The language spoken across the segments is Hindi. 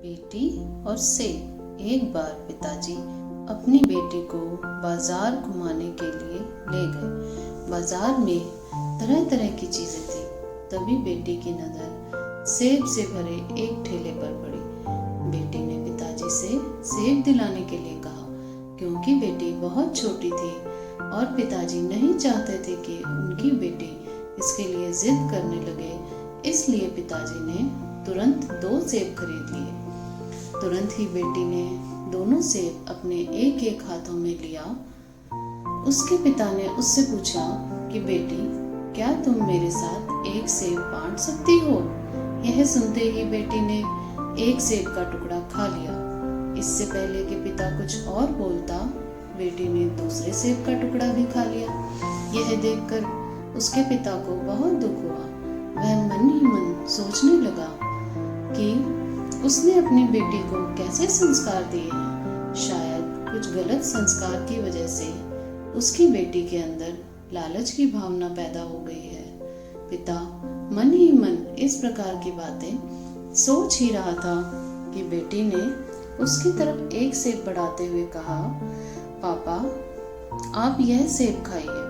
बेटी और सेब। एक बार पिताजी अपनी बेटी को बाजार घुमाने के लिए ले गए। बाजार में तरह तरह की चीजें थी। तभी बेटी की नजर सेब से भरे एक ठेले पर पड़ी। बेटी ने पिताजी से सेब दिलाने के लिए कहा, क्योंकि बेटी बहुत छोटी थी और पिताजी नहीं चाहते थे कि उनकी बेटी इसके लिए जिद करने लगे। इसलिए पिताजी ने तुरंत 2 सेब खरीद लिए। तुरंत ही बेटी ने दोनों सेब अपने एक एक हाथों में लिया। उसके पिता ने उससे पूछा कि बेटी, क्या तुम मेरे साथ एक सेब बांट सकती हो? यह सुनते ही बेटी ने एक सेब का टुकड़ा खा लिया। इससे पहले कि पिता कुछ और बोलता, बेटी ने दूसरे सेब का टुकड़ा भी खा लिया। यह देखकर उसके पिता को बहुत दुख हुआ। वह मन ही मन सोचने लगा कि उसने अपनी बेटी को कैसे संस्कार दिए हैं। शायद कुछ गलत संस्कार की वजह से उसकी बेटी के अंदर लालच की भावना पैदा हो गई है। पिता मन ही मन इस प्रकार की बातें सोच ही रहा था कि बेटी ने उसकी तरफ एक सेब बढ़ाते हुए कहा, पापा, आप यह सेब खाइए,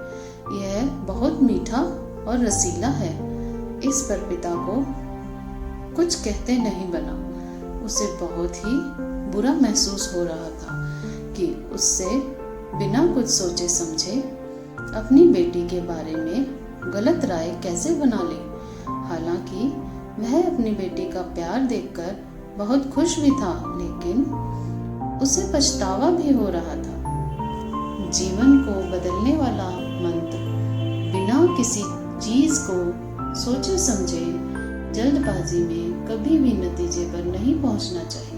यह बहुत मीठा और रसीला है। इस पर पिता को कुछ कहते नहीं बना। उसे बहुत ही बुरा महसूस हो रहा था कि उससे बिना कुछ सोचे समझे अपनी बेटी के बारे में गलत राय कैसे बना ली। हालांकि वह अपनी बेटी का प्यार देखकर बहुत खुश भी था, लेकिन उसे पछतावा भी हो रहा था। जीवन को बदलने वाला मंत्र बिना किसी चीज को सोचे समझे जल्दबाजी में कभी भी नतीजे पर नहीं पहुंचना चाहिए।